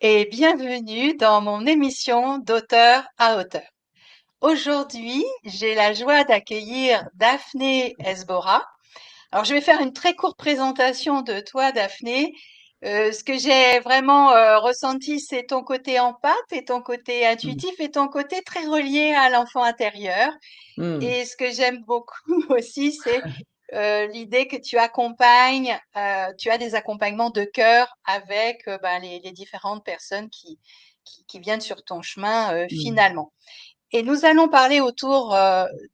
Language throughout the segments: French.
et bienvenue dans mon émission d'auteur à auteur. Aujourd'hui, j'ai la joie d'accueillir Daphné Esbora. Alors, je vais faire une très courte présentation de toi, Daphné. Ce que j'ai vraiment ressenti, c'est ton côté empathe et ton côté Mmh. intuitif et ton côté très relié à l'enfant intérieur. Mmh. Et ce que j'aime beaucoup aussi, c'est l'idée que tu accompagnes, tu as des accompagnements de cœur avec ben, les différentes personnes qui viennent sur ton chemin Mmh. finalement. Et nous allons parler autour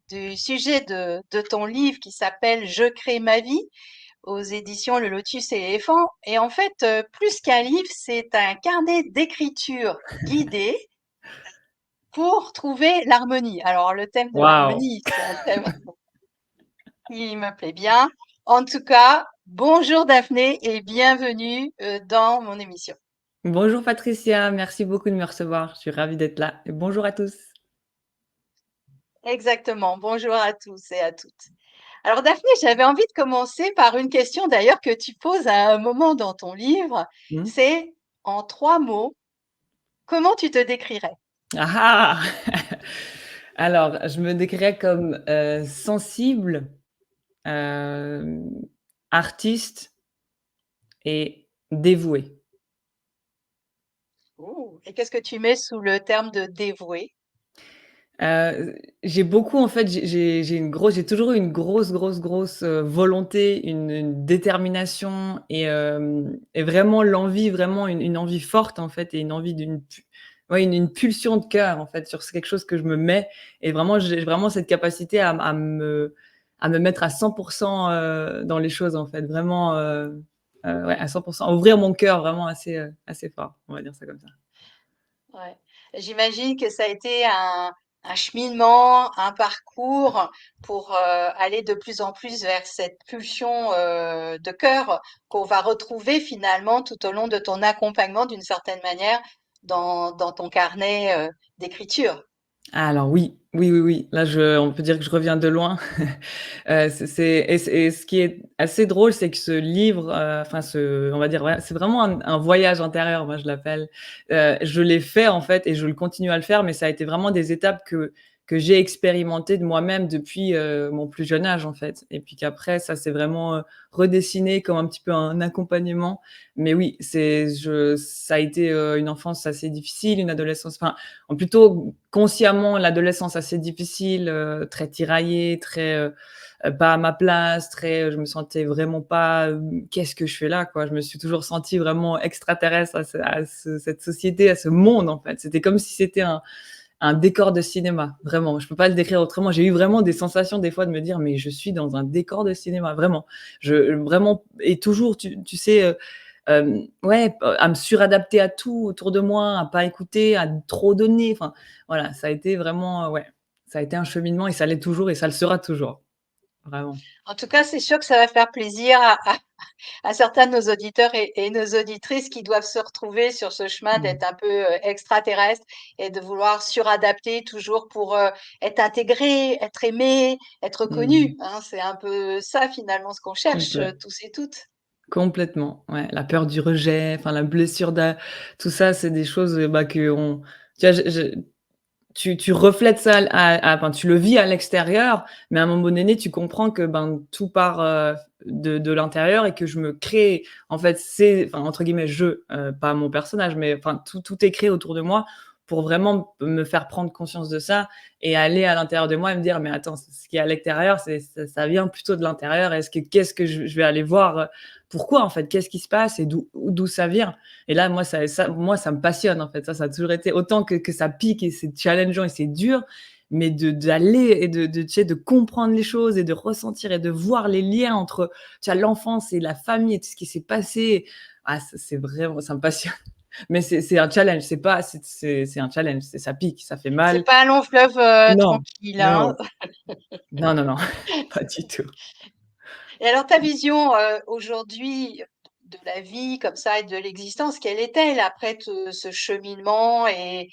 du sujet de ton livre qui s'appelle Je crée ma vie aux éditions Le Lotus et l'éléphant. Et en fait, plus qu'un livre, c'est un carnet d'écriture guidé pour trouver l'harmonie. Alors, le thème de Waouh! l'harmonie, c'est un thème qui me plaît bien. En tout cas, bonjour Daphné et bienvenue dans mon émission. Bonjour Patricia, merci beaucoup de me recevoir. Je suis ravie d'être là et bonjour à tous. Exactement. Bonjour à tous et à toutes. Alors Daphné, j'avais envie de commencer par une question d'ailleurs que tu poses à un moment dans ton livre. Mmh. C'est en 3 mots, comment tu te décrirais? Ah ah! Alors, je me décrirais comme, sensible, hem, artiste et dévouée. Ouh, et qu'est-ce que tu mets sous le terme de dévoué? J'ai beaucoup en fait, j'ai toujours eu une grosse, volonté, une détermination et vraiment l'envie, vraiment une envie forte en fait et une envie d'une pu ouais, une pulsion de cœur en fait sur c'est quelque chose que je me mets et vraiment j'ai vraiment cette capacité à me mettre à 100 dans les choses en fait, vraiment, ouais à 100 ouvrir mon cœur vraiment assez fort, on va dire ça comme ça. Ouais. J'imagine que ça a été un cheminement, un parcours pour aller de plus en plus vers cette pulsion de cœur qu'on va retrouver finalement tout au long de ton accompagnement d'une certaine manière dans ton carnet d'écriture. Ah alors oui, oui. Là, on peut dire que je reviens de loin. Et ce qui est assez drôle, c'est que ce livre, enfin on va dire, ouais, c'est vraiment un voyage intérieur, moi je l'appelle. Je l'ai fait en fait et je le continue à le faire, mais ça a été vraiment des étapes que j'ai expérimentées de moi-même depuis, mon plus jeune âge en fait. Et puis qu'après ça s'est vraiment, redessiné comme un petit peu un accompagnement. Mais oui, ça a été, une enfance assez difficile, une adolescence plutôt consciemment l'adolescence assez difficile, très tiraillée, très, pas à ma place, très, je me sentais vraiment pas, «Qu'est-ce que je fais là?» quoi. Je me suis toujours sentie vraiment extraterrestre à cette société, à ce monde, en fait. C'était comme si c'était un décor de cinéma, vraiment. Je peux pas le décrire autrement. J'ai eu vraiment des sensations des fois de me dire: «Mais je suis dans un décor de cinéma», vraiment. Vraiment et toujours tu sais, ouais, à me suradapter à tout autour de moi, à pas écouter, à trop donner. Enfin, voilà, ça a été vraiment, ouais, ça a été un cheminement et ça l'est toujours et ça le sera toujours, vraiment. En tout cas, c'est sûr que ça va faire plaisir à certains de nos auditeurs et nos auditrices qui doivent se retrouver sur ce chemin Mmh. d'être un peu extraterrestre et de vouloir suradapter toujours pour être intégré, être aimé, être Mmh. reconnu, hein. C'est un peu ça finalement ce qu'on cherche Complè tous et toutes. Complètement, ouais. La peur du rejet, enfin la blessure tout ça, c'est des choses, bah, qu'on tu vois, tu reflètes ça enfin, tu le vis à l'extérieur, mais à un moment donné, tu comprends que, ben, tout part, de l'intérieur et que je me crée en fait, enfin, entre guillemets «je», pas mon personnage, mais enfin, tout est créé autour de moi pour vraiment me faire prendre conscience de ça et aller à l'intérieur de moi et me dire: «Mais attends, ce qui est à l'extérieur, ça vient plutôt de l'intérieur. Qu'est-ce que je vais aller voir, pourquoi en fait? Qu'est-ce qui se passe et d'où ça vient?» Et là, moi, ça me passionne, en fait. Ça a toujours été autant que ça pique et c'est challengeant et c'est dur, mais d'aller et tu sais, de comprendre les choses et de ressentir et de voir les liens entre, tu vois, l'enfance et la famille et tout ce qui s'est passé. Ah, c'est vraiment ça me passionne. Mais c'est un challenge, c'est un challenge, ça pique, ça fait C'est mal. pas un long fleuve Non, tranquille, hein. non, non, pas du tout. Et alors ta vision aujourd'hui de la vie comme ça et de l'existence, quelle est-elle après ce cheminement et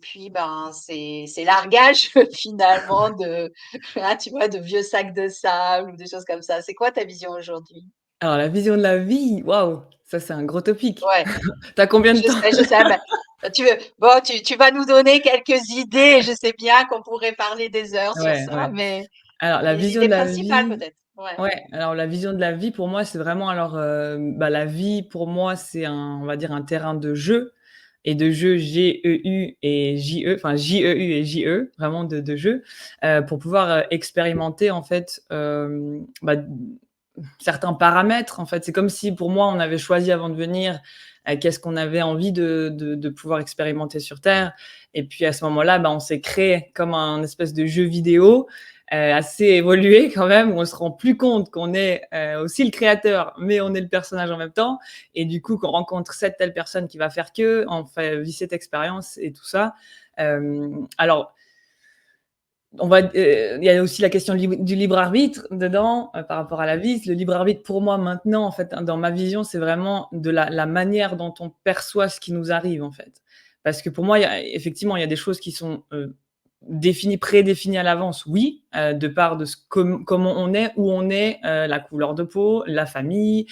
puis ben ces largages finalement de hein, tu vois de vieux sacs de sable ou des choses comme ça. C'est quoi ta vision aujourd'hui? Alors la vision de la vie, waouh! Ça, c'est un gros topic. Ouais, Tu as combien de temps? je sais, mais tu veux bon, tu vas nous donner quelques idées. Je sais bien qu'on pourrait parler des heures sur Ouais, ça, ouais. mais Alors la les vision idées de la principales vie peut-être? Ouais. ouais, alors la vision de la vie pour moi, c'est vraiment alors, bah, la vie pour moi, c'est on va dire un terrain de jeu et de jeu G-E-U et J-E, enfin J-E-U et J-E, vraiment de jeu, pour pouvoir, expérimenter en fait, bah, certains paramètres en fait. C'est comme si pour moi, on avait choisi avant de venir, qu'est-ce qu'on avait envie de pouvoir expérimenter sur terre et puis à ce moment-là, bah, on s'est créé comme un espèce de jeu vidéo, assez évolué quand même, où on se rend plus compte qu'on est, aussi le créateur, mais on est le personnage en même temps et du coup, qu'on rencontre cette telle personne qui va faire que, on fait vit cette expérience et tout ça. Alors on va il y a aussi la question du libre arbitre dedans, par rapport à la vie. Le libre arbitre pour moi maintenant, en fait, hein, dans ma vision, c'est vraiment de la manière dont on perçoit ce qui nous arrive, en fait. Parce que pour moi, il y a effectivement, il y a des choses qui sont, définies, prédéfinies à l'avance, oui, de part de comment on est, où on est, la couleur de peau, la famille,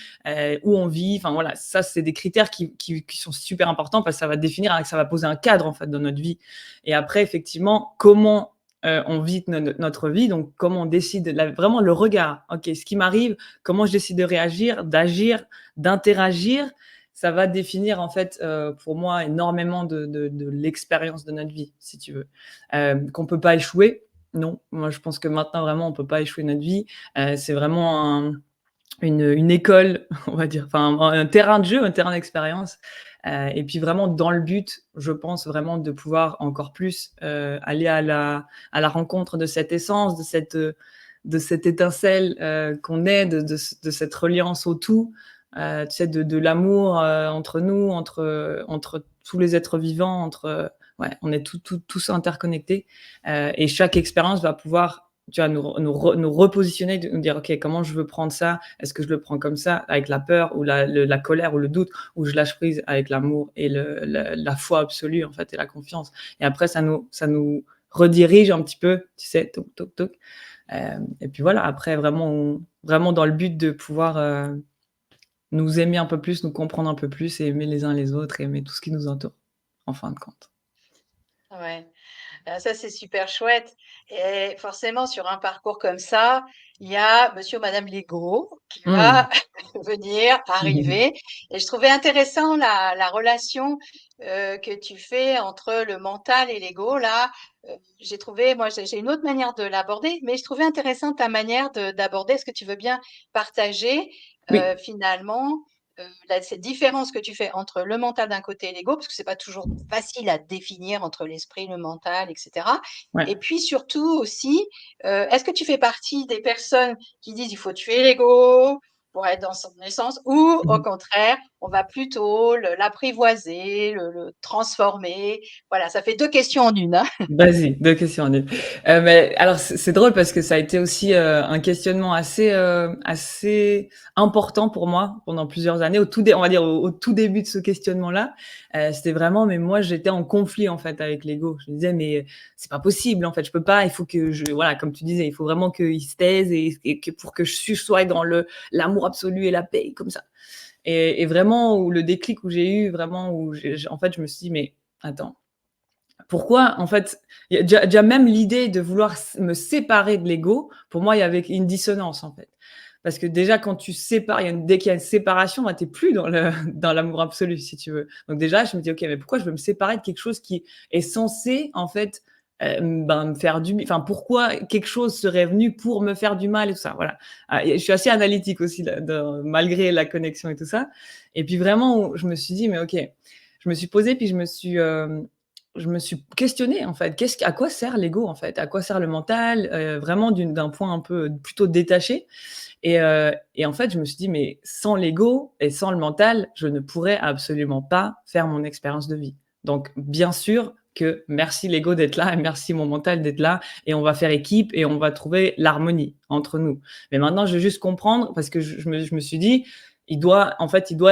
où on vit, enfin voilà, ça c'est des critères qui sont super importants parce que ça va définir, ça va poser un cadre en fait dans notre vie. Et après effectivement, comment on vit notre vie, donc comment on décide, vraiment le regard. Ok, ce qui m'arrive, comment je décide de réagir, d'agir, d'interagir, ça va définir en fait pour moi énormément de l'expérience de notre vie, si tu veux. Qu'on peut pas échouer, non. Moi, je pense que maintenant vraiment on peut pas échouer notre vie. C'est vraiment une école, on va dire, enfin un terrain de jeu, un terrain d'expérience. Et puis vraiment dans le but, je pense vraiment de pouvoir encore plus aller à la rencontre de cette essence, de cette étincelle qu'on est, de cette reliance au tout, tu sais, de l'amour entre nous, entre tous les êtres vivants, ouais, on est tous interconnectés. Et chaque expérience va pouvoir tu vois, nous repositionner, de nous dire, OK, comment je veux prendre ça? Est-ce que je le prends comme ça, avec la peur ou la colère ou le doute, ou je lâche prise avec l'amour et la foi absolue, en fait, et la confiance. Et après, ça nous redirige un petit peu, tu sais, toc, toc, toc. Et puis voilà, après, vraiment dans le but de pouvoir nous aimer un peu plus, nous comprendre un peu plus et aimer les uns les autres et aimer tout ce qui nous entoure, en fin de compte. Ouais. Ah, ça, c'est super chouette. Et forcément, sur un parcours comme ça, il y a monsieur ou madame Lego qui Mmh. va venir, arriver. Et je trouvais intéressant la relation que tu fais entre le mental et l'ego. Là, j'ai trouvé, moi, j'ai une autre manière de l'aborder, mais je trouvais intéressant ta manière d'aborder. Est-ce que tu veux bien partager Oui, finalement cette différence que tu fais entre le mental d'un côté et l'ego, parce que c'est pas toujours facile à définir entre l'esprit, le mental, etc. ouais. Et puis surtout aussi, est-ce que tu fais partie des personnes qui disent il faut tuer l'ego pour être dans son essence, ou au Mmh. contraire, on va plutôt l'apprivoiser, le transformer. Voilà, ça fait deux questions en une, hein. Vas-y, 2 questions en 1. Mais alors c'est drôle parce que ça a été aussi, un questionnement assez important pour moi pendant plusieurs années. On va dire au tout début de ce questionnement-là, c'était vraiment mais moi j'étais en conflit en fait avec l'ego. Je me disais: «Mais c'est pas possible en fait, je peux pas, il faut que je» voilà, comme tu disais, il faut vraiment qu'il se taise et que pour que je sois dans l'amour absolu et la paix comme ça. Et vraiment où le déclic où j'ai eu vraiment où en fait je me suis dit: «Mais attends, pourquoi en fait, il y a déjà même l'idée de vouloir me séparer de l'ego, pour moi, il y avait une dissonance, en fait. Parce que déjà quand tu sépares, dès qu'il y a une séparation, bah, tu es plus dans l'amour absolu, si tu veux. Donc déjà, je me dis: «OK, mais pourquoi je veux me séparer de quelque chose qui est censé, en fait, ben, me faire du enfin, pourquoi quelque chose serait venu pour me faire du mal et tout ça?» Voilà. Ah et je suis assez analytique aussi là malgré la connexion et tout ça. Et puis vraiment, je me suis dit: «Mais OK». Je me suis posée, puis je me suis questionnée, en fait. À quoi sert l'ego, en fait? À quoi sert le mental? Vraiment d'un point un peu plutôt détaché. Et en fait, je me suis dit: «Mais sans l'ego et sans le mental, je ne pourrais absolument pas faire mon expérience de vie. Donc bien sûr que merci l'ego d'être là et merci mon mental d'être là et on va faire équipe et on va trouver l'harmonie entre nous». Mais maintenant, je veux juste comprendre parce que je me suis dit: il doit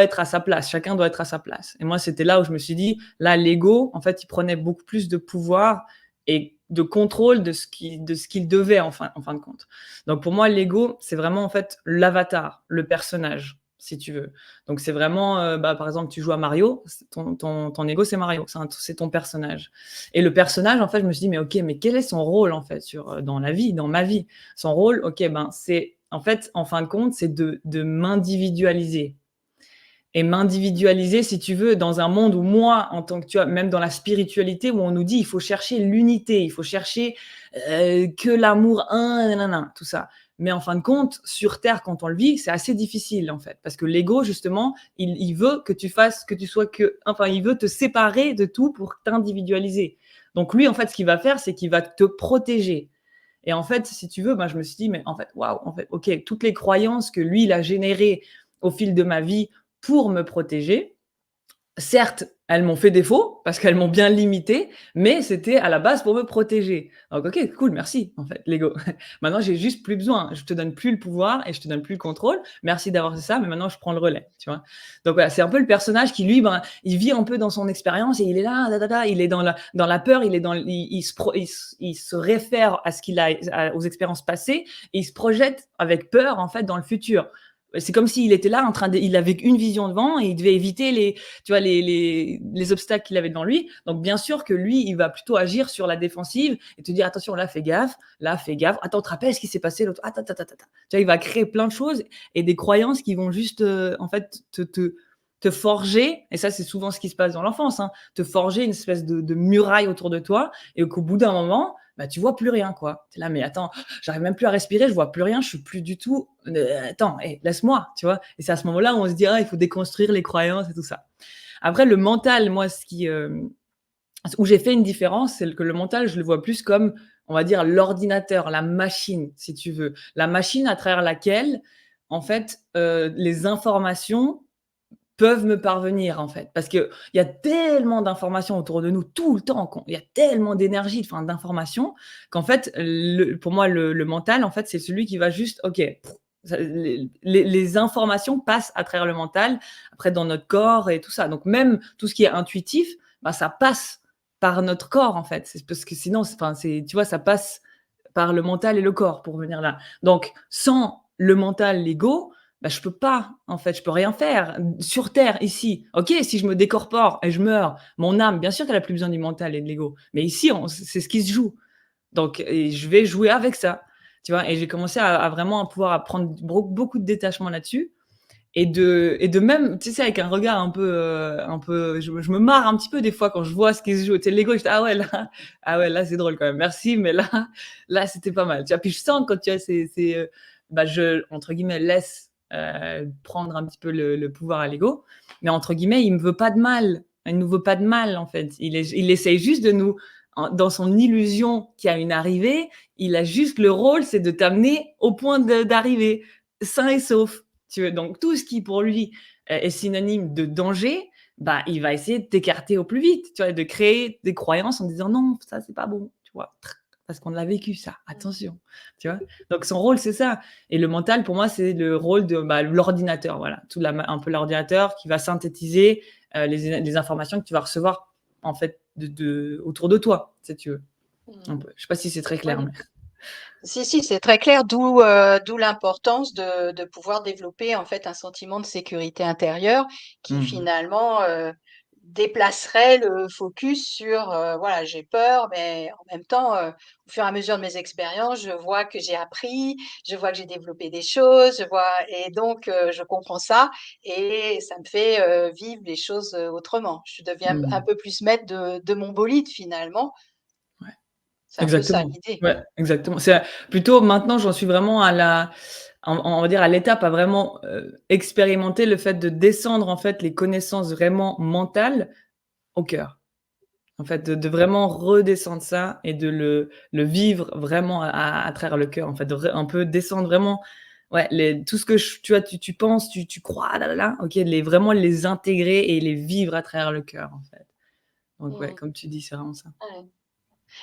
être à sa place. Chacun doit être à sa place. Et moi, c'était là où je me suis dit: «Là, l'ego, en fait, il prenait beaucoup plus de pouvoir et de contrôle de ce qu'il devait en fin de compte». Donc pour moi, l'ego, c'est vraiment en fait l'avatar, le personnage. si tu veux. Donc c'est vraiment, bah, par exemple, tu joues à Mario, ton ego, c'est Mario, c'est ton personnage. Et le personnage, en fait, je me suis dit: «Mais OK, mais quel est son rôle, en fait, dans la vie, dans ma vie?» Son rôle, OK, ben, c'est en fait, en fin de compte, c'est de m'individualiser. Et m'individualiser, si tu veux, dans un monde où moi, en tant que tu vois, même dans la spiritualité, où on nous dit il faut chercher l'unité, il faut chercher que l'amour, un, nanana, tout ça. Mais en fin de compte, sur Terre, quand on le vit, c'est assez difficile en fait, parce que l'ego justement, il veut que tu fasses, que tu sois que, enfin, il veut te séparer de tout pour t'individualiser. Donc lui, en fait, ce qu'il va faire, c'est qu'il va te protéger. Et en fait, si tu veux, ben, je me suis dit, mais en fait, waouh, en fait, ok, toutes les croyances que lui, il a générées au fil de ma vie pour me protéger, certes, elles m'ont fait défaut parce qu'elles m'ont bien limité, mais c'était à la base pour me protéger. Donc, ok, cool, merci, en fait, l'ego. Maintenant, j'ai juste plus besoin. Je te donne plus le pouvoir et je te donne plus le contrôle. Merci d'avoir fait ça, mais maintenant, je prends le relais, tu vois. Donc, voilà, c'est un peu le personnage qui, lui, ben, il vit un peu dans son expérience et il est là, da, da, da, il est dans la peur, il est il se réfère à ce qu'il a, aux expériences passées et il se projette avec peur, en fait, dans le futur. C'est comme s'il était là en train de, il avait une vision devant et il devait éviter tu vois, les obstacles qu'il avait devant lui. Donc, bien sûr que lui, il va plutôt agir sur la défensive et te dire, attention, là, fais gaffe. Attends, tu te rappelles ce qui s'est passé l'autre? Attends, attends, attends. Tu vois, il va créer plein de choses et des croyances qui vont juste, en fait, te forger, et ça, c'est souvent ce qui se passe dans l'enfance, hein, te forger une espèce de muraille autour de toi et qu'au bout d'un moment, bah, tu vois plus rien, quoi. Tu es là, mais attends, j'arrive même plus à respirer, je vois plus rien, je suis plus du tout. Attends, hey, laisse-moi, tu vois. Et c'est à ce moment-là où on se dit, ah, il faut déconstruire les croyances et tout ça. Après, le mental, moi, où j'ai fait une différence, c'est que le mental, je le vois plus comme, on va dire, l'ordinateur, la machine, si tu veux. La machine à travers laquelle, en fait, les informations peuvent me parvenir, en fait. Parce qu'il y a tellement d'informations autour de nous tout le temps, il y a tellement d'énergie, enfin, d'informations, qu'en fait, pour moi, le mental, en fait, c'est celui qui va juste, OK, les informations passent à travers le mental, après dans notre corps et tout ça. Donc même tout ce qui est intuitif, bah, ça passe par notre corps, en fait. C'est parce que sinon, enfin, tu vois, ça passe par le mental et le corps pour venir là. Donc, sans le mental, l'ego, bah, je peux pas, en fait, je peux rien faire. Sur Terre, ici, ok, si je me décorpore et je meurs, mon âme, bien sûr qu'elle a plus besoin du mental et de l'ego. Mais ici, c'est ce qui se joue. Donc, et je vais jouer avec ça. Tu vois, et j'ai commencé à vraiment pouvoir apprendre beaucoup de détachement là-dessus. Et de même, tu sais, avec un regard un peu, je me marre un petit peu des fois quand je vois ce qui se joue. Tu sais, l'ego, je dis, ah ouais, là, c'est drôle quand même. Merci, mais là, c'était pas mal. Tu vois, puis je sens quand tu vois, bah, je, entre guillemets, laisse prendre un petit peu le pouvoir à l'ego. Mais entre guillemets, il me veut pas de mal. Il nous veut pas de mal, en fait. Il essaye juste de nous, dans son illusion qu'il y a une arrivée, il a juste le rôle, c'est de t'amener au point d'arriver, sain et sauf. Tu veux, donc tout ce qui pour lui est synonyme de danger, bah, il va essayer de t'écarter au plus vite, tu vois, de créer des croyances en disant non, ça c'est pas bon, tu vois, parce qu'on l'a vécu ça, attention, tu vois. Donc son rôle c'est ça. Et le mental pour moi c'est le rôle de bah, l'ordinateur, voilà, un peu l'ordinateur qui va synthétiser les informations que tu vas recevoir en fait autour de toi, si tu veux. Mmh. Un peu. Je sais pas si c'est très clair. Oui. Mais... Si, si, c'est très clair, d'où l'importance de pouvoir développer en fait un sentiment de sécurité intérieure qui Mmh. finalement déplacerait le focus sur voilà, j'ai peur, mais en même temps, au fur et à mesure de mes expériences, je vois que j'ai appris, je vois que j'ai développé des choses, je vois, et donc je comprends ça et ça me fait vivre les choses autrement. Je deviens un Mmh. peu plus maître de mon bolide finalement. Ouais. C'est un peu ça Exactement. l'idée. Ouais, Mm. exactement. C'est plutôt maintenant, j'en suis vraiment on va dire à l'étape à vraiment expérimenter le fait de descendre en fait les connaissances vraiment mentales au cœur. En fait, de vraiment redescendre ça et de le vivre vraiment à travers le cœur. En fait, un peu descendre vraiment, ouais, tout ce que tu vois, tu penses, tu crois, là, là, là, ok, vraiment les intégrer et les vivre à travers le cœur, en fait. Donc ouais, Mm. comme tu dis, c'est vraiment ça. Ouais.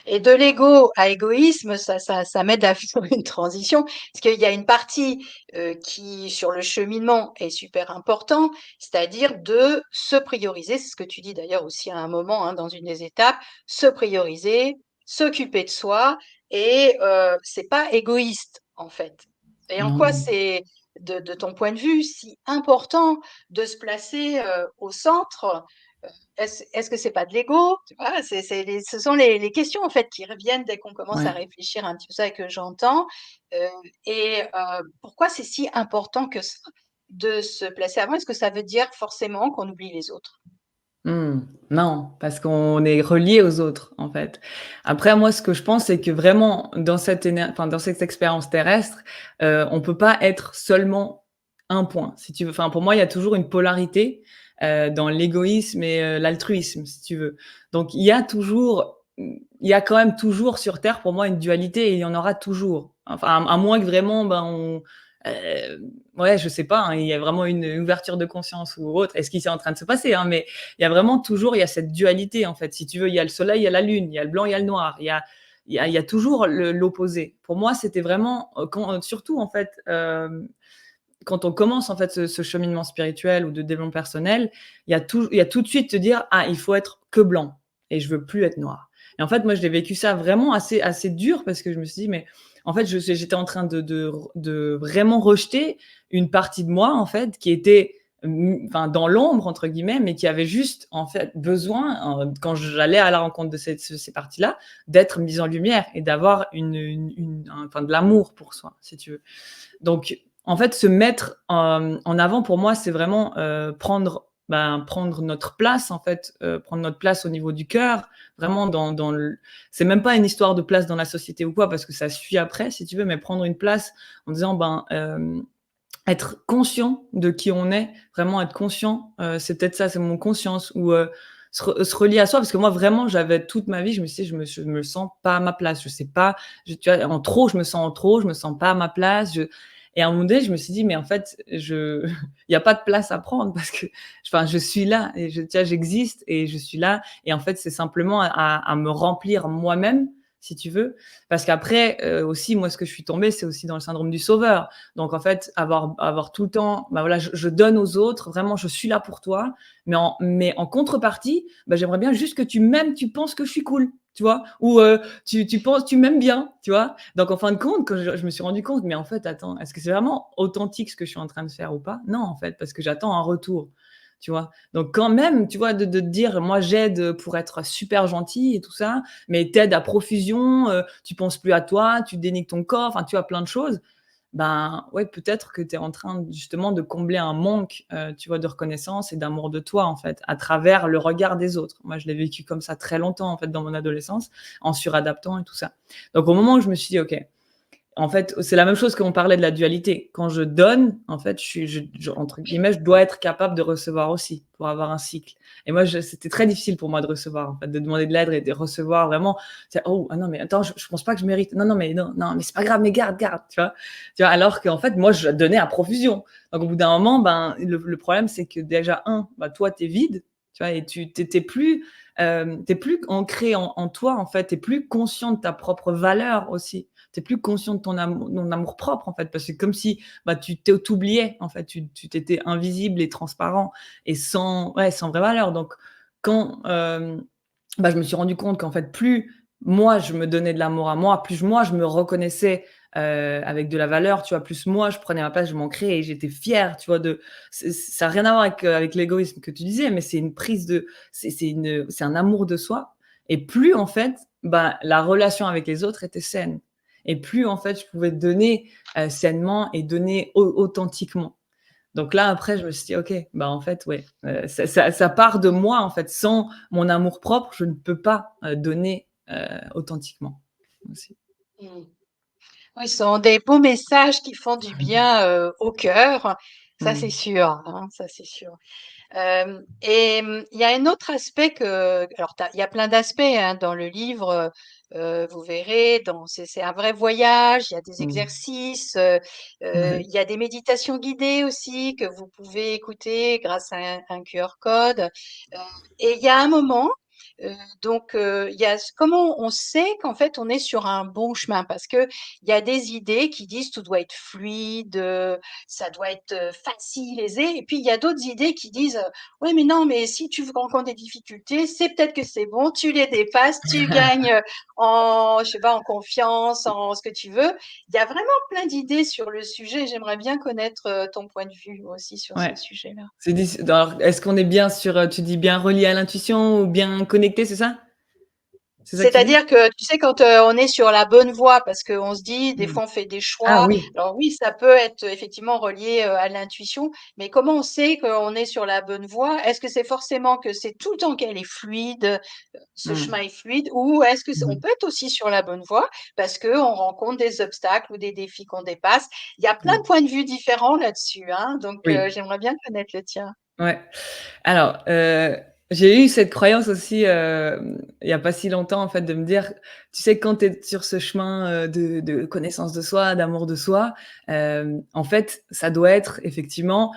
Et de l'ego à égoïsme, ça m'aide à faire une transition, parce qu'il y a une partie qui, sur le cheminement, est super important, c'est-à-dire de se prioriser, c'est ce que tu dis d'ailleurs aussi à un moment, hein, dans une des étapes, se prioriser, s'occuper de soi, et c'est pas égoïste en fait. Et en quoi Non. de ton point de vue, si important de se placer au centre? Est-ce que c'est pas de l'ego? Tu vois, ce sont les questions en fait qui reviennent dès qu'on commence à Ouais. réfléchir un petit peu ça et que j'entends. Pourquoi c'est si important que ça de se placer avant? Est-ce que ça veut dire forcément qu'on oublie les autres? Mmh. Non, parce qu'on est relié aux autres, en fait. Après, moi, ce que je pense, c'est que vraiment dans dans cette expérience terrestre, on peut pas être seulement un point, si tu veux. Enfin, pour moi, il y a toujours une polarité, dans l'égoïsme et l'altruisme, si tu veux. Donc il y a quand même toujours sur terre, pour moi, une dualité et il y en aura toujours. Enfin, à moins que vraiment, ouais, je sais pas, hein, il y a vraiment une ouverture de conscience ou autre et ce qui est en train de se passer, hein, mais il y a vraiment toujours il y a cette dualité, en fait. Si tu veux, il y a le soleil, il y a la lune, il y a le blanc, il y a le noir, il y a toujours l'opposé. Pour moi, c'était vraiment, surtout, en fait, quand on commence, en fait, ce cheminement spirituel ou de développement personnel, il y a tout de suite te dire: «Ah, il faut être que blanc et je veux plus être noir» et en fait, moi, je l'ai vécu ça vraiment assez dur parce que je me suis dit: «Mais» en fait, j'étais en train de vraiment rejeter une partie de moi, en fait, qui était, enfin, «dans l'ombre» entre guillemets, mais qui avait juste, en fait, besoin, quand j'allais à la rencontre de ces parties-là, d'être mise en lumière et d'avoir enfin, de l'amour pour soi, si tu veux. Donc, en fait, se mettre en avant pour moi, c'est vraiment, prendre notre place en fait, prendre notre place au niveau du cœur, vraiment dans le c'est même pas une histoire de place dans la société ou quoi, parce que ça suit après si tu veux, mais prendre une place en disant, être conscient de qui on est, vraiment être conscient, c'est peut-être ça, c'est mon conscience ou, se relier à soi parce que moi vraiment j'avais toute ma vie, je me suis dit: Je me sens pas à ma place, je sais pas, tu vois? En trop, je me sens en trop, je me sens pas à ma place, et à un moment donné, je me suis dit: «Mais en fait, il y a pas de place à prendre parce que enfin, je suis là et tu vois? J'existe et je suis là» et en fait, c'est simplement à me remplir moi-même, si tu veux. Parce qu'après, aussi, moi, ce que je suis tombée, c'est aussi dans le syndrome du sauveur. Donc en fait, avoir tout le temps, bah, voilà, je donne aux autres, vraiment, je suis là pour toi, mais en contrepartie, bah, j'aimerais bien juste que tu m'aimes, tu penses que je suis cool, tu vois? Ou, tu penses tu m'aimes bien, tu vois? Donc en fin de compte, quand je me suis rendu compte, mais en fait, attends, est-ce que c'est vraiment authentique ce que je suis en train de faire ou pas? Non, en fait, parce que j'attends un retour, tu vois? Donc quand même, tu vois, de te dire: «Moi, j'aide, pour être super gentil et tout ça», mais tu à profusion, tu penses plus à toi, tu dénigres ton corps, enfin, tu vois, plein de choses. Ben, ouais, peut-être que tu es en train justement de combler un manque, tu vois, de reconnaissance et d'amour de toi, en fait, à travers le regard des autres. Moi, je l'ai vécu comme ça très longtemps, en fait, dans mon adolescence, en suradaptant et tout ça. Donc au moment où je me suis dit: «OK, en fait, c'est la même chose qu'on parlait de la dualité. Quand je donne, en fait, entre guillemets, je dois être capable de recevoir aussi pour avoir un cycle. Et moi, c'était très difficile pour moi de recevoir, en fait, de demander de l'aide et de recevoir vraiment. Oh, ah non, mais attends, je pense pas que je mérite. Non, non, mais non, non, mais c'est pas grave, mais garde, garde, tu vois. Alors qu'en fait, moi, je donnais à profusion. Donc, au bout d'un moment, ben, le problème, c'est que déjà, bah, toi, t'es vide, tu vois, et t'es plus ancré en toi, en fait, t'es plus conscient de ta propre valeur aussi. Tu es plus conscient de ton amour propre, en fait, parce que comme si, bah, t'oubliais, en fait, tu t'étais invisible et transparent et sans vraie valeur. Donc quand, bah, je me suis rendu compte qu'en fait, plus moi, je me donnais de l'amour à moi, plus moi, je me reconnaissais, avec de la valeur, tu vois? Plus moi, je prenais ma place, je m'ancrais et j'étais fière, tu vois? Ça a rien à voir avec l'égoïsme que tu disais, mais c'est une prise de c'est un amour de soi et plus, en fait, bah, la relation avec les autres était saine et plus, en fait, je pouvais donner, sainement et donner authentiquement. Donc là, après, je me suis dit: «OK, bah, en fait, ouais, ça part de moi, en fait. Sans mon amour-propre, je ne peux pas, donner, authentiquement aussi». Mmh. Oui, ce sont des beaux messages qui font du bien, au cœur, ça c'est Mmh. sûr, hein, ça c'est sûr. Il y a un autre aspect que alors il y a plein d'aspects, hein, dans le livre, vous verrez c'est un vrai voyage, il y a des Mmh. exercices, Ouais. il y a des méditations guidées aussi que vous pouvez écouter grâce à un QR code, heu et il y a un moment Heu, il y a comment on sait qu'en fait on est sur un bon chemin? Parce que il y a des idées qui disent: «Tout doit être fluide, ça doit être, facile, aisé» et puis il y a d'autres idées qui disent: «Ouais, mais non, mais si tu rencontres des difficultés, c'est peut-être que c'est bon, tu les dépasses, tu gagnes, en je sais pas, en confiance, en ce que tu veux». Il y a vraiment plein d'idées sur le sujet. J'aimerais bien connaître, ton point de vue aussi sur ce Ouais. sujet-là. C'est dis alors, est-ce qu'on est bien sur, tu dis bien relié à l'intuition ou bien connecté, c'est ça? C'est ça que tu dis? C'est-à-dire que, tu sais, quand, on est sur la bonne voie, parce qu'on se dit, des Mmh. fois, on fait des Ah choix. oui. Alors oui, ça peut être effectivement relié, à l'intuition, mais comment on sait qu'on est sur la bonne voie? Est-ce que c'est forcément que c'est tout le temps qu'elle est fluide, ce chemin Mmh. est fluide, ou est-ce que Mmh on mh. peut être aussi sur la bonne voie parce qu'on rencontre des obstacles ou des défis qu'on dépasse? Il y a plein de Mmh. points de vue différents là-dessus, hein, donc Oui. j'aimerais bien connaître le tien. Ouais. Alors, j'ai eu cette croyance aussi, il y a pas si longtemps, en fait, de me dire, tu sais, quand tu es sur ce chemin, de connaissance de soi, d'amour de soi, en fait, ça doit être effectivement,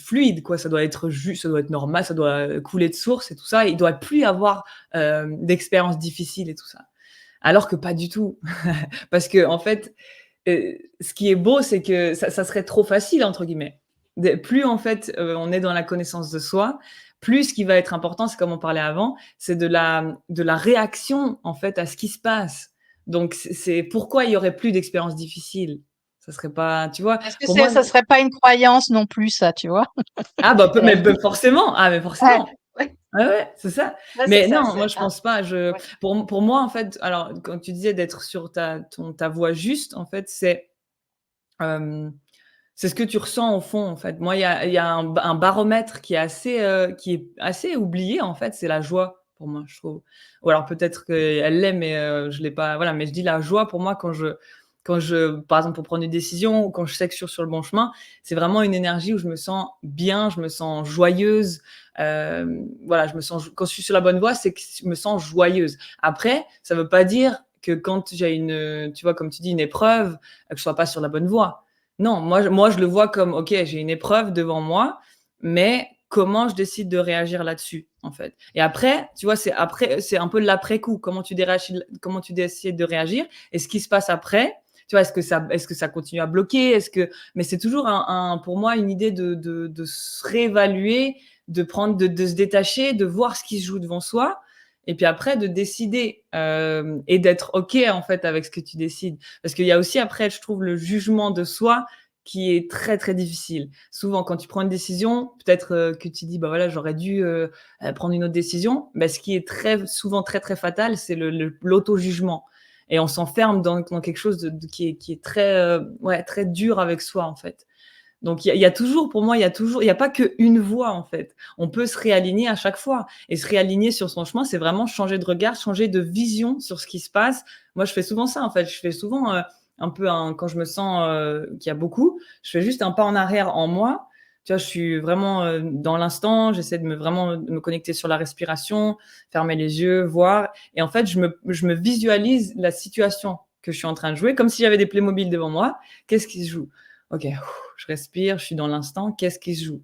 fluide, quoi. Ça doit être juste, ça doit être normal, ça doit, couler de source et tout ça. Il doit plus y avoir, d'expériences difficiles et tout ça. Alors que pas du tout. Parce qu'en fait, ce qui est beau, c'est que ça serait «trop facile» entre guillemets. Plus en fait, on est dans la connaissance de soi, plus ce qui va être important, c'est comme on parlait avant, c'est de la réaction en fait à ce qui se passe. Donc c'est pourquoi il y aurait plus d'expériences difficiles? Ça serait pas, tu vois? Est-ce que Pour moi, ça serait pas une croyance non plus ça, tu vois? ah bah, peu À la mais limite. forcément! Ah mais Ouais, forcément! ouais, Ouais, ouais, c'est ça. ouais, c'est Mais ça, non, moi c'est je hein, pense pas. ouais. Pour moi en fait, alors quand tu disais d'être sur ta voie juste, en fait, hem c'est ce que tu ressens au fond, en fait. Moi, il y a un baromètre qui est assez oublié, en fait, c'est la joie pour moi, je trouve. Ou alors peut-être qu'elle l'est, mais je l'ai pas, voilà, mais je dis la joie pour moi quand je par exemple, pour prendre une décision ou quand je sais que je suis sur le bon chemin, c'est vraiment une énergie où je me sens bien, je me sens joyeuse, voilà, je me sens quand je suis sur la bonne voie, c'est que je me sens joyeuse. Après, ça veut pas dire que quand j'ai une, tu vois, comme tu dis, une épreuve, que je sois pas sur la bonne voie. Non, moi je le vois comme: «OK, j'ai une épreuve devant moi, mais comment je décide de réagir là-dessus?» en fait. Et après, tu vois, c'est un peu l'après coup. Comment tu décides de réagir et ce qui se passe après, tu vois? Est-ce que ça continue à bloquer? Mais c'est toujours pour moi une idée de se réévaluer, de se détacher, de voir ce qui se joue devant soi et puis après de décider, et d'être OK, en fait, avec ce que tu décides. Parce qu'il y a aussi après, je trouve, le jugement de soi qui est très, très difficile. Souvent, quand tu prends une décision, peut-être, que tu dis: «Bah, voilà, j'aurais dû, prendre une autre décision». Bah, ce qui est très souvent très, très fatal, c'est l'auto-jugement et on s'enferme dans quelque chose qui est très, ouais, très dur avec soi, en fait. Donc il y a toujours, pour moi, il y a pas qu'une voie, en fait. On peut se réaligner à chaque fois et se réaligner sur son chemin, c'est vraiment changer de regard, changer de vision sur ce qui se passe. Moi, je fais souvent ça, en fait. Je fais souvent, un peu un quand je me sens, qu'il y a beaucoup, je fais juste un pas en arrière en moi. Tu vois, je suis vraiment, dans l'instant, j'essaie de me connecter sur la respiration, fermer les yeux, voir et en fait, je me visualise la situation que je suis en train de jouer comme si j'avais des Playmobil devant moi. Qu'est-ce qui se joue? OK, je respire, je suis dans l'instant, qu'est-ce qui se joue?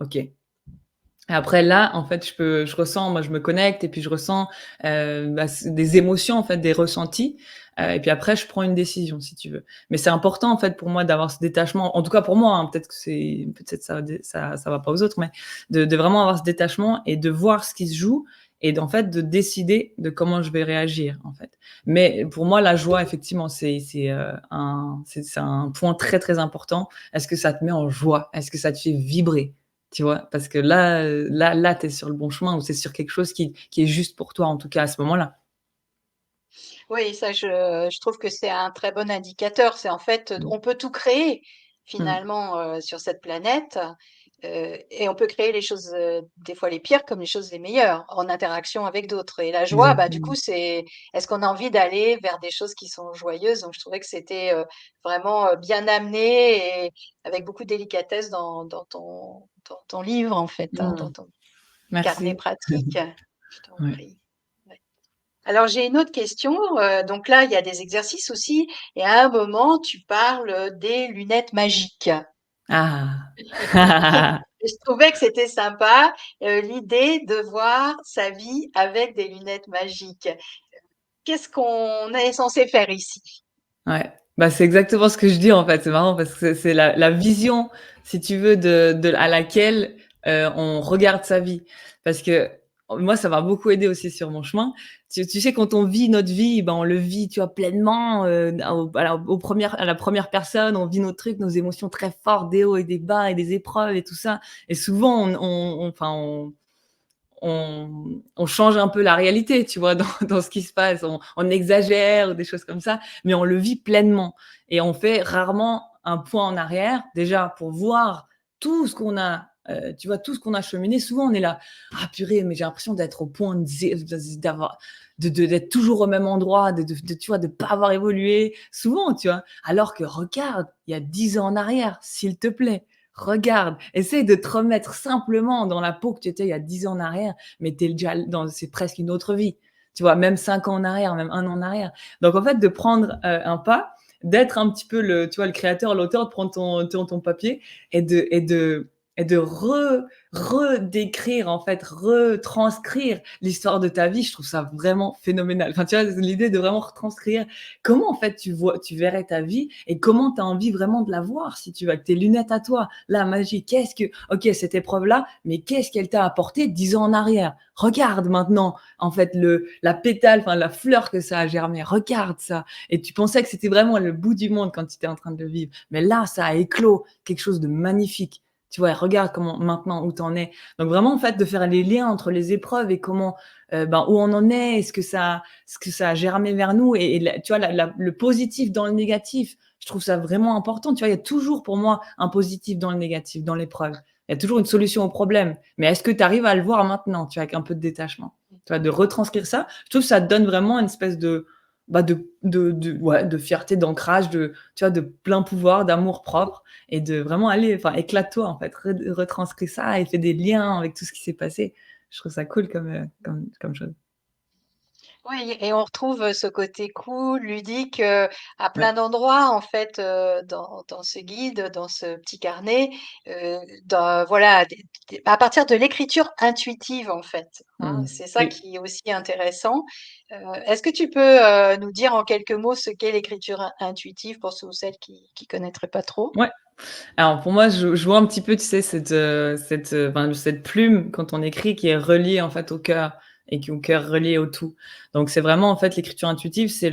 OK. Et après là, en fait, je ressens, moi, je me connecte et puis je ressens, bah, des émotions, en fait, des ressentis, et puis après je prends une décision, si tu veux. Mais c'est important, en fait, pour moi d'avoir ce détachement, en tout cas pour moi, hein, peut-être ça va pas aux autres, mais de vraiment avoir ce détachement et de voir ce qui se joue et d'en fait, de décider de comment je vais réagir, en fait. Mais pour moi, la joie, effectivement, c'est un point très, très important. Est-ce que ça te met en joie? Est-ce que ça te fait vibrer? Tu vois? Parce que là, tu es sur le bon chemin ou c'est sur quelque chose qui est juste pour toi, en tout cas à ce moment-là. Oui, ça je trouve que c'est un très bon indicateur. C'est en fait, Mmh. on peut tout créer Mmh. finalement, sur cette planète, et on peut créer les choses, des fois les pires comme les choses les meilleures, en interaction avec d'autres et la joie, bah, du coup, Exactement. c'est est-ce qu'on a envie d'aller vers des choses qui sont joyeuses? Donc je trouvais que c'était, vraiment, bien amené et avec beaucoup de délicatesse dans ton livre en fait, hein, dans Mmh. ton carnet Merci. pratique. Je t'en Ouais. prie. Ouais. Alors j'ai une autre question, donc là, il y a des exercices aussi et à un moment, tu parles, des lunettes magiques. Ah! Et je trouvais que c'était sympa, l'idée de voir sa vie avec des lunettes magiques. Qu'est-ce qu'on est censé faire ici? Ouais, bah, c'est exactement ce que je dis, en fait. C'est marrant parce que c'est la vision, si tu veux, de à laquelle, on regarde sa vie. Parce que moi, ça m'a beaucoup aidé aussi sur mon chemin. Tu sais, quand on vit notre vie, ben, on le vit, tu vois, pleinement, à la première personne, on vit nos trucs, nos émotions très fortes, des hauts et des bas et des épreuves et tout ça. Et souvent, on change un peu la réalité, tu vois, dans ce qui se passe. On exagère ou des choses comme ça, mais on le vit pleinement. Et on fait rarement un point en arrière, déjà pour voir tout ce qu'on a, tu vois, tout ce qu'on a cheminé. Souvent, on est là, ah purée, mais j'ai l'impression d'être au point d'avoir, d'être toujours au même endroit, tu vois, de pas avoir évolué. Souvent, tu vois. Alors que regarde, il y a 10 ans en arrière, s'il te plaît. Regarde, essaye de te remettre simplement dans la peau que tu étais il y a 10 ans en arrière, mais tu es déjà dans c'est presque une autre vie. Tu vois? Même 5 ans en arrière, même 1 an en arrière. Donc en fait, de prendre, un pas, d'être un petit peu le tu vois, le créateur, l'auteur, de prendre ton papier et de redécrire, en fait, retranscrire l'histoire de ta vie. Je trouve ça vraiment phénoménal. Enfin, tu vois, l'idée de vraiment retranscrire comment, en fait, tu verrais ta vie et comment tu as envie vraiment de la voir, si tu veux, avec tes lunettes à toi. La magie, qu'est-ce que OK, cette épreuve-là, mais qu'est-ce qu'elle t'a apporté 10 ans en arrière? Regarde maintenant, en fait, la pétale, enfin la fleur que ça a germé. Regarde ça. Et tu pensais que c'était vraiment le bout du monde quand tu étais en train de le vivre. Mais là, ça a éclos quelque chose de magnifique. Tu vois? Regarde comment maintenant où tu en es. Donc vraiment, en fait, de faire les liens entre les épreuves et comment, ben, où on en est, est-ce que ça a germé vers nous et tu vois, le positif dans le négatif. Je trouve ça vraiment important. Tu vois, il y a toujours pour moi un positif dans le négatif, dans l'épreuve. Il y a toujours une solution au problème. Mais est-ce que tu arrives à le voir maintenant, tu vois, avec un peu de détachement? Tu vois, de retranscrire ça, je trouve que ça te donne vraiment une espèce de, bah, ouais, de fierté, d'ancrage, tu vois, de plein pouvoir, d'amour propre et de vraiment aller, enfin, éclate-toi, en fait, retranscris ça et fais des liens avec tout ce qui s'est passé. Je trouve ça cool comme chose. Oui, et on retrouve, ce côté cool, ludique, à Ouais. plein d'endroits en fait, dans ce guide, dans ce petit carnet, dans voilà, à partir de l'écriture intuitive en fait, hein. Mmh. C'est ça Oui. qui est aussi intéressant. Est-ce que tu peux, nous dire en quelques mots ce qu'est l'écriture intuitive pour ceux ou celles qui connaîtraient pas trop? Ouais. Alors pour moi, je vois un petit peu, tu sais, cette plume quand on écrit qui est reliée en fait au cœur et qui au cœur relié au tout. Donc c'est vraiment en fait l'écriture intuitive, c'est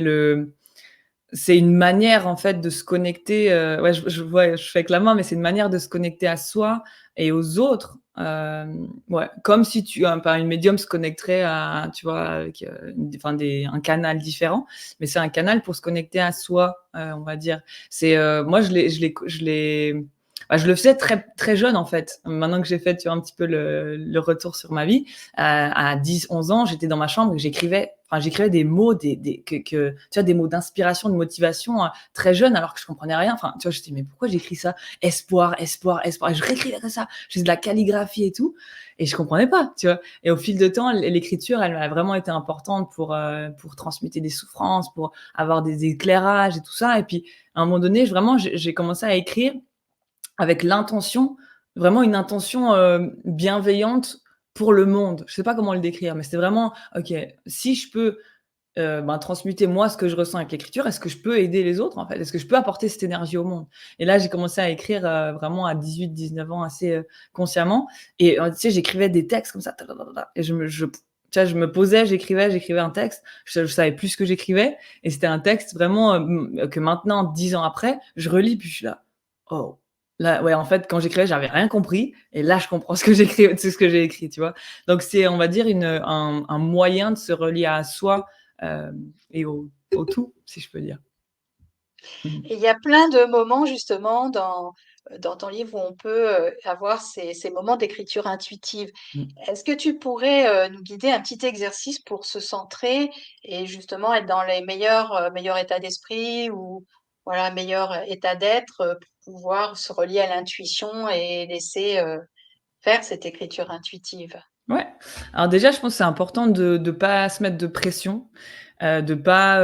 une manière en fait de se connecter, ouais, je fais avec la main, mais c'est une manière de se connecter à soi et aux autres, ouais, comme si une médium se connecterait à, tu vois, avec, enfin un canal différent, mais c'est un canal pour se connecter à soi, on va dire. Moi je le faisais très très jeune en fait. Maintenant que j'ai fait, tu vois, un petit peu le retour sur ma vie, à 10, 11 ans, j'étais dans ma chambre et j'écrivais des mots, tu vois, des mots d'inspiration, de motivation, très jeune, alors que je comprenais rien. Enfin, tu vois, je me disais: «Mais pourquoi j'écris ça? Espoir, espoir, espoir», et je réécrivais comme ça. Je faisais de la calligraphie et tout et je comprenais pas, tu vois? Et au fil de temps, l'écriture, elle a vraiment été importante pour transmuter des souffrances, pour avoir des éclairages et tout ça. Et puis, à un moment donné, j'ai commencé à écrire avec l'intention, vraiment une intention, bienveillante pour le monde. Je sais pas comment le décrire, mais c'était vraiment: «OK, si je peux, ben, transmuter moi ce que je ressens avec l'écriture, est-ce que je peux aider les autres, en fait? Est-ce que je peux apporter cette énergie au monde?» Et là, j'ai commencé à écrire, vraiment à 18, 19 ans assez, consciemment. Et tu sais, j'écrivais des textes comme ça, ta ta ta ta ta, et tu vois, je me posais, j'écrivais un texte, je savais plus ce que j'écrivais et c'était un texte vraiment, que maintenant, 10 ans après, je relis puis je suis là: «Oh!» Là, ouais, en fait, quand j'écrivais, j'avais rien compris et là, je comprends ce que j'ai écrit, tu vois? Donc c'est, on va dire, un moyen de se relier à soi, et au tout, si je peux dire. Mmh. Et il y a plein de moments justement dans ton livre où on peut, avoir ces moments d'écriture intuitive. Mmh. Est-ce que tu pourrais, nous guider un petit exercice pour se centrer et justement être dans les meilleurs états d'esprit ou voilà, meilleur état d'être, pour pouvoir se relier à l'intuition et laisser, faire cette écriture intuitive? Ouais. Alors déjà, je pense que c'est important de pas se mettre de pression, de pas,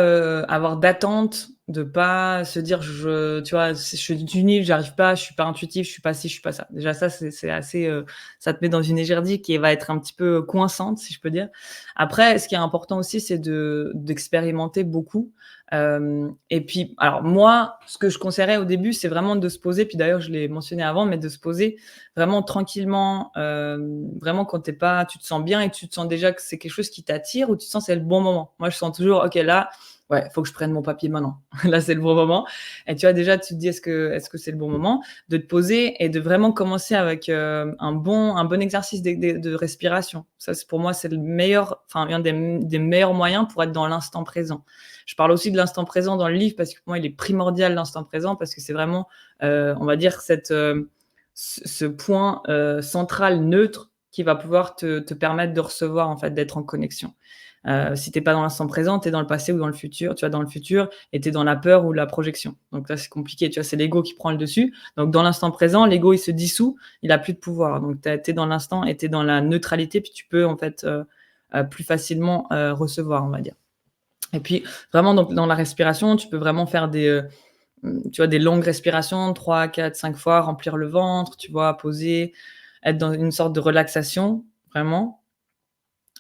avoir d'attente de pas se dire tu vois, je suis nul, j'arrive pas, je suis pas intuitif, je suis pas ci, je suis pas ça. Déjà ça, c'est assez, ça te met dans une énergie qui va être un petit peu coinçante, si je peux dire. Après, ce qui est important aussi, c'est d'expérimenter beaucoup. Et puis, alors moi, ce que je conseillerais au début, c'est vraiment de se poser. Puis d'ailleurs, je l'ai mentionné avant, mais de se poser vraiment tranquillement, vraiment quand tu te sens bien et tu te sens déjà que c'est quelque chose qui t'attire ou tu te sens que c'est le bon moment. Moi, je sens toujours, ok, là, ouais, faut que je prenne mon papier maintenant. Là, c'est le bon moment. Et tu vois, déjà, tu te dis, est-ce que c'est le bon moment de te poser et de vraiment commencer avec un bon exercice de respiration. Ça, pour moi, c'est le meilleur, enfin, un des meilleurs moyens pour être dans l'instant présent. Je parle aussi de l'instant présent dans le livre parce que pour moi, il est primordial l'instant présent parce que c'est vraiment, on va dire, ce point central neutre qui va pouvoir te permettre de recevoir, en fait, d'être en connexion. Si t'es pas dans l'instant présent, tu es dans le passé ou dans le futur. Tu vois, dans le futur et tu es dans la peur ou la projection. Donc là, c'est compliqué. Tu vois, c'est l'ego qui prend le dessus. Donc dans l'instant présent, l'ego, il se dissout, il a plus de pouvoir. Donc tu es dans l'instant et tu es dans la neutralité, puis tu peux en fait plus facilement recevoir, on va dire. Et puis vraiment donc, dans la respiration, tu peux vraiment faire tu vois, des longues respirations, 3, 4, 5 fois, remplir le ventre, tu vois, poser, être dans une sorte de relaxation, vraiment.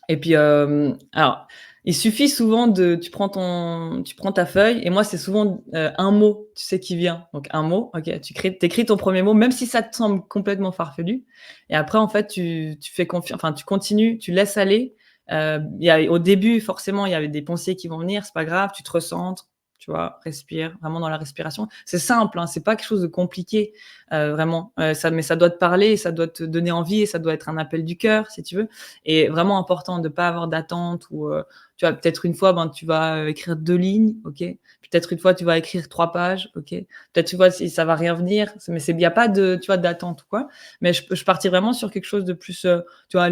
Et puis, alors, il suffit souvent tu prends ta feuille et moi, c'est souvent, un mot, tu sais, qui vient. Donc un mot, OK, tu écris ton premier mot, même si ça te semble complètement farfelu et après, en fait, tu fais confiance, enfin, tu continues, tu laisses aller. Il y a au début, forcément, il y avait des pensées qui vont venir, c'est pas grave, tu te recentres, tu vois? Respire, vraiment dans la respiration. C'est simple, hein, c'est pas quelque chose de compliqué, vraiment, mais ça doit te parler, ça doit te donner envie et ça doit être un appel du cœur, si tu veux. Et vraiment important de pas avoir d'attente ou tu vois, peut-être une fois, ben, tu vas écrire 2 lignes, OK. Peut-être une fois, tu vas écrire 3 pages, OK. Peut-être, tu vois, si ça va rien venir, mais il y a pas de, tu vois, d'attente ou quoi. Mais je partirais vraiment sur quelque chose de plus, tu vois,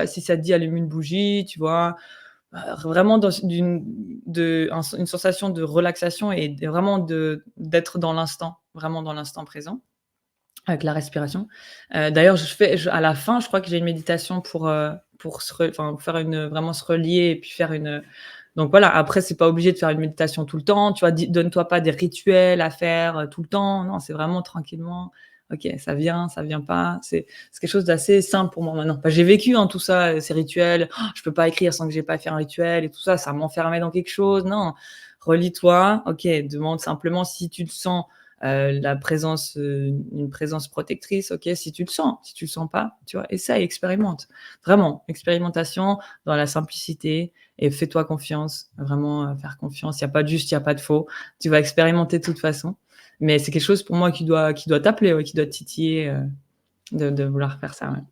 si ça te dit allume une bougie, tu vois, vraiment dans une sensation de relaxation et vraiment d'être dans l'instant, vraiment dans l'instant présent. Avec la respiration. D'ailleurs, à la fin, je crois que j'ai une méditation pour faire vraiment se relier et puis faire donc voilà, après, c'est pas obligé de faire une méditation tout le temps, tu vois? Donne-toi pas des rituels à faire, tout le temps. Non, c'est vraiment tranquillement. OK, ça vient pas. C'est quelque chose d'assez simple pour moi maintenant. Bah, j'ai vécu, hein, tout ça, ces rituels. Oh, je peux pas écrire sans que j'ai pas fait un rituel et tout ça, ça m'enfermait dans quelque chose. Non, relie-toi. OK, demande simplement si tu te sens la présence, une présence protectrice, OK, si tu le sens. Si tu le sens pas, tu vois, essaye, expérimente. Vraiment, expérimentation dans la simplicité et fais-toi confiance. Vraiment, faire confiance. Il y a pas de juste, il y a pas de faux. Tu vas expérimenter de toute façon. Mais c'est quelque chose pour moi qui doit t'appeler, ouais, qui doit te titiller, de vouloir faire ça, ouais.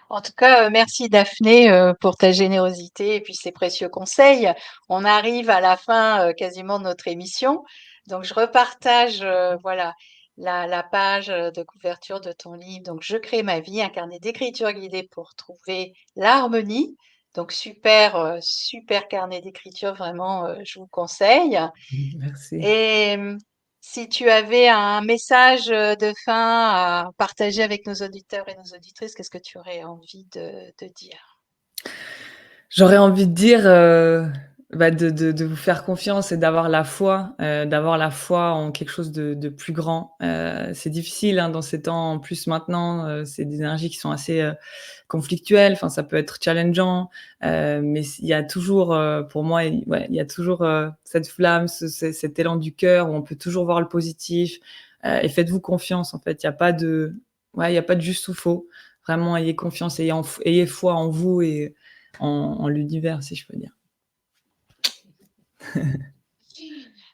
En tout cas, merci Daphné pour ta générosité et puis ces précieux conseils. On arrive à la fin quasiment de notre émission. Donc, je repartage voilà, la page de couverture de ton livre. Donc, Je crée ma vie, un carnet d'écriture guidée pour trouver l'harmonie. Donc, super, super carnet d'écriture, vraiment, je vous conseille. Merci. Et si tu avais un message de fin à partager avec nos auditeurs et nos auditrices, qu'est-ce que tu aurais envie de dire? J'aurais envie de dire, bah, de vous faire confiance et d'avoir la foi en quelque chose de plus grand. C'est difficile, hein, dans ces temps, en plus maintenant, c'est des énergies qui sont assez, conflictuelles, enfin ça peut être challengeant, mais il y a toujours, pour moi, ouais, il y a toujours, cette flamme, cet élan du cœur où on peut toujours voir le positif, et faites-vous confiance en fait. Il y a pas de juste ou faux. Vraiment ayez confiance, ayez foi en vous et en l'univers, si je peux dire.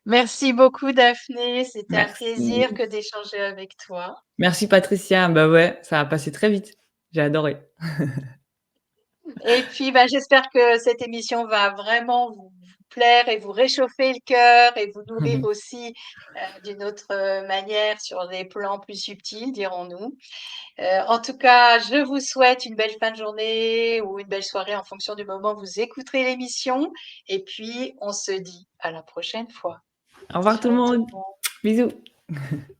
Merci beaucoup, Daphné. C'était un plaisir Merci. que d'échanger avec toi. Merci Patricia. Bah ouais, ça a passé très vite. J'ai adoré. Et puis, bah, j'espère que cette émission va vraiment vous plaire et vous réchauffer le cœur et vous nourrir aussi d'une autre manière sur des plans plus subtils, dirons-nous. En tout cas, je vous souhaite une belle fin de journée ou une belle soirée en fonction du moment où vous écouterez l'émission. Et puis, on se dit à la prochaine fois. Au revoir tout le Ciao tout monde. le monde. Bisous.